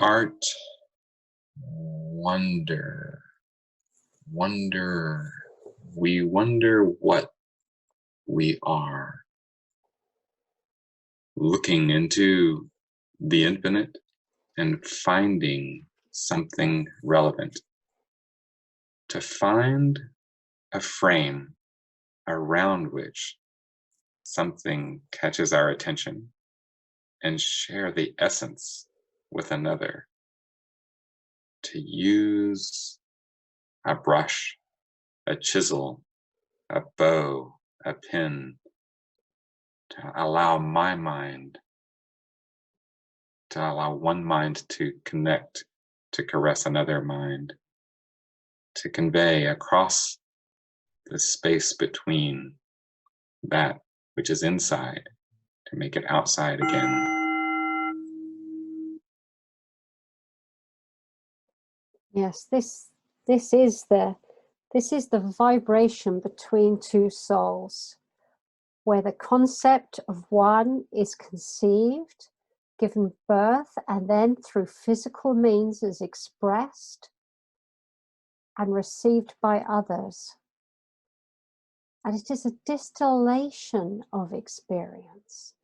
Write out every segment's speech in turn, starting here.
Art, wonder, wonder. We wonder what we are. Looking into the infinite and finding something relevant. To find a frame around which something catches our attention and share the essence with another. To use a brush, a chisel, a bow, a pen, to allow one mind to connect, to caress another mind, to convey across the space between that which is inside, to make it outside again. Yes, this is the vibration between two souls, where the concept of one is conceived, given birth, and then through physical means is expressed and received by others. And it is a distillation of experience.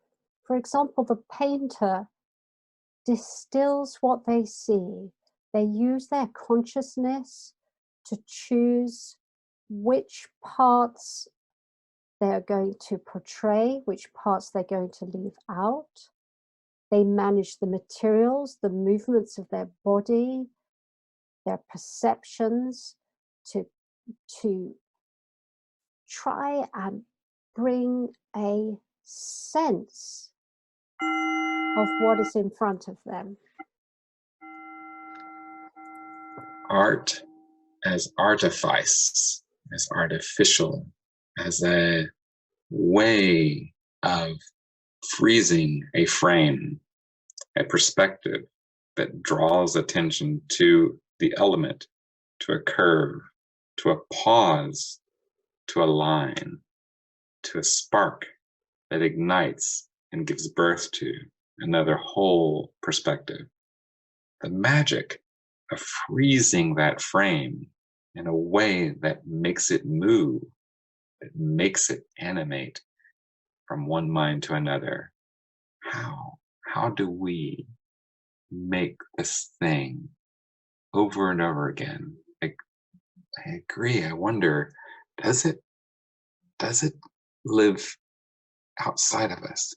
For example, the painter distills what they see. They use their consciousness to choose which parts they're going to portray, which parts they're going to leave out. They manage the materials, the movements of their body, their perceptions to try and bring a sense of what is in front of them. Art as artifice, as artificial, as a way of freezing a frame, a perspective that draws attention to the element, to a curve, to a pause, to a line, to a spark that ignites and gives birth to another whole perspective. The magic of freezing that frame in a way that makes it move, that makes it animate from one mind to another. How do we make this thing over and over again? I agree. I wonder, does it live outside of us?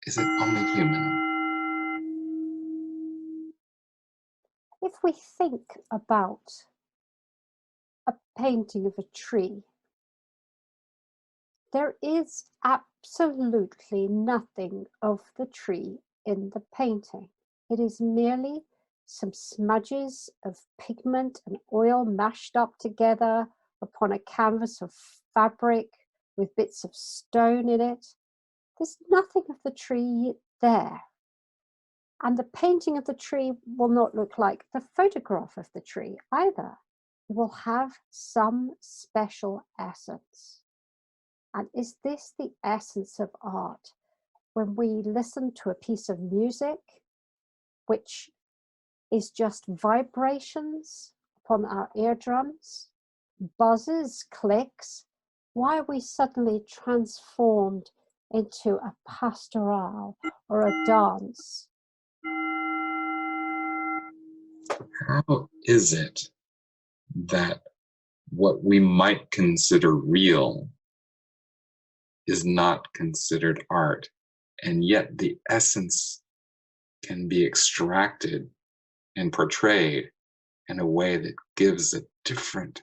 Is it only human? If we think about a painting of a tree, there is absolutely nothing of the tree in the painting. It is merely some smudges of pigment and oil mashed up together upon a canvas of fabric with bits of stone in it. There's nothing of the tree there. And the painting of the tree will not look like the photograph of the tree either. It will have some special essence. And is this the essence of art? When we listen to a piece of music, which is just vibrations upon our eardrums, buzzes, clicks, why are we suddenly transformed into a pastoral or a dance? How is it that what we might consider real is not considered art, and yet the essence can be extracted and portrayed in a way that gives a different,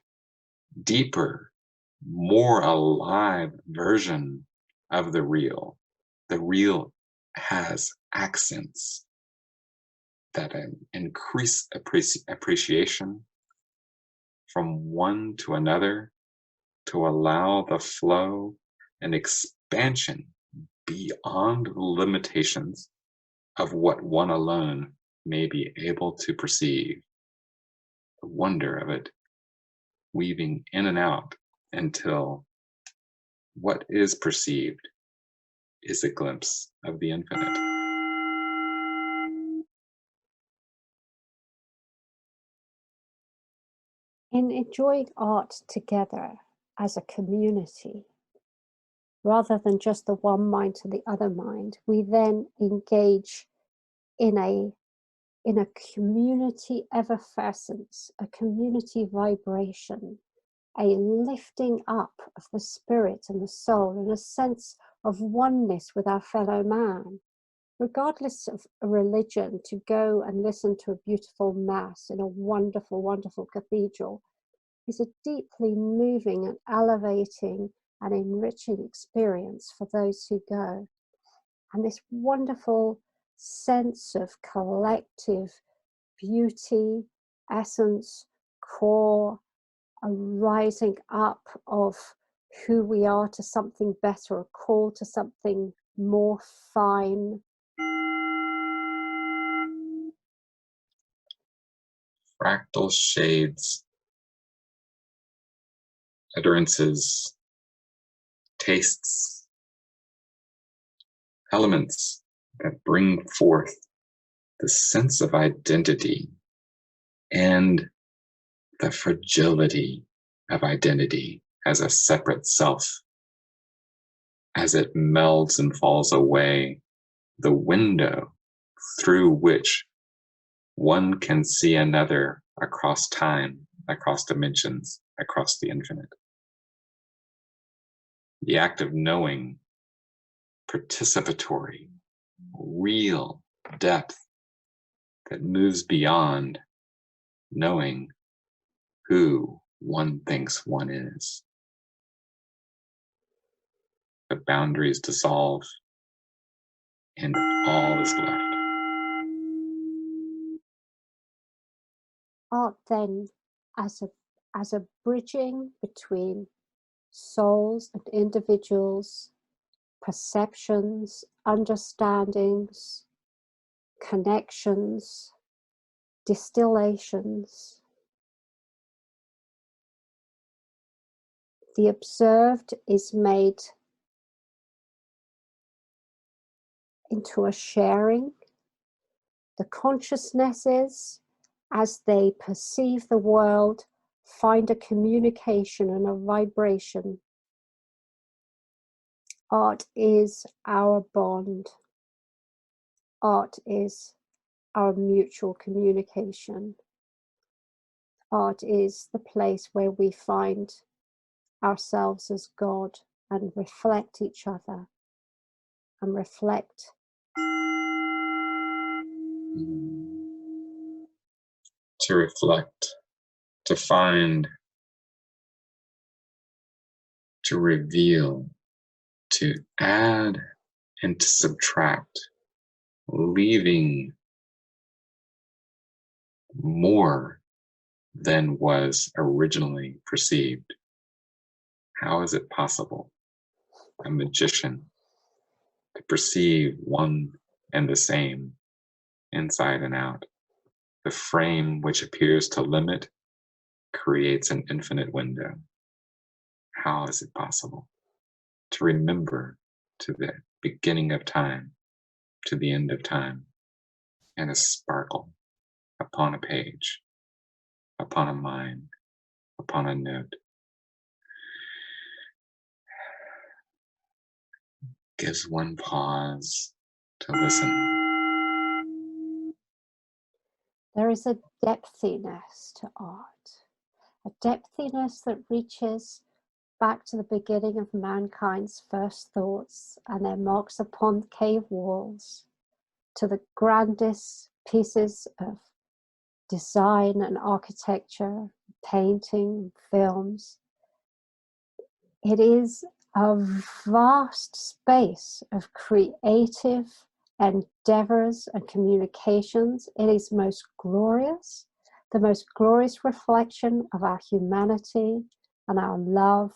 deeper, more alive version of the real? The real has accents that increase appreciation from one to another, to allow the flow and expansion beyond the limitations of what one alone may be able to perceive. The wonder of it, weaving in and out until what is perceived is a glimpse of the infinite. In enjoying art together as a community, rather than just the one mind to the other mind, we then engage in a community effervescence, a community vibration, a lifting up of the spirit and the soul, and a sense of oneness with our fellow man. Regardless of a religion, to go and listen to a beautiful mass in a wonderful, wonderful cathedral is a deeply moving and elevating and enriching experience for those who go. And this wonderful sense of collective beauty, essence, core, a rising up of who we are to something better, a call to something more fine. Fractal shades, utterances, tastes, elements that bring forth the sense of identity and the fragility of identity as a separate self. As it melds and falls away, the window through which one can see another across time, across dimensions, across the infinite. The act of knowing, participatory, real depth that moves beyond knowing who one thinks one is. The boundaries dissolve and all is left. Art then as a bridging between souls and individuals, perceptions, understandings, connections, distillations. The observed is made into a sharing. The consciousnesses, as they perceive the world, find a communication and a vibration. Art is our bond. Art is our mutual communication. Art is the place where we find ourselves as God and reflect each other and reflect. To reflect, to find, to reveal, to add and to subtract, leaving more than was originally perceived. How is it possible, a magician, to perceive one and the same inside and out? The frame which appears to limit creates an infinite window. How is it possible to remember to the beginning of time, to the end of time, and a sparkle upon a page, upon a mind, upon a note? Gives one pause to listen. There is a depthiness to art, a depthiness that reaches back to the beginning of mankind's first thoughts and their marks upon cave walls, to the grandest pieces of design and architecture, painting, films. It is a vast space of creative endeavors and communications. It is most glorious, the most glorious reflection of our humanity and our love,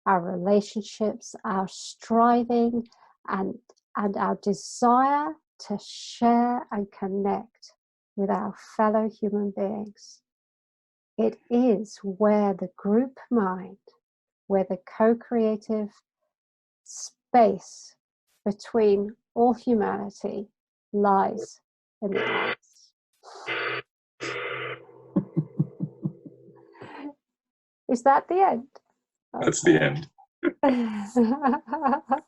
our relationships, our striving, and our desire to share and connect with our fellow human beings. It is where the group mind, where the co-creative space between all humanity lies in the arts. Is that the end? That's the end. Okay.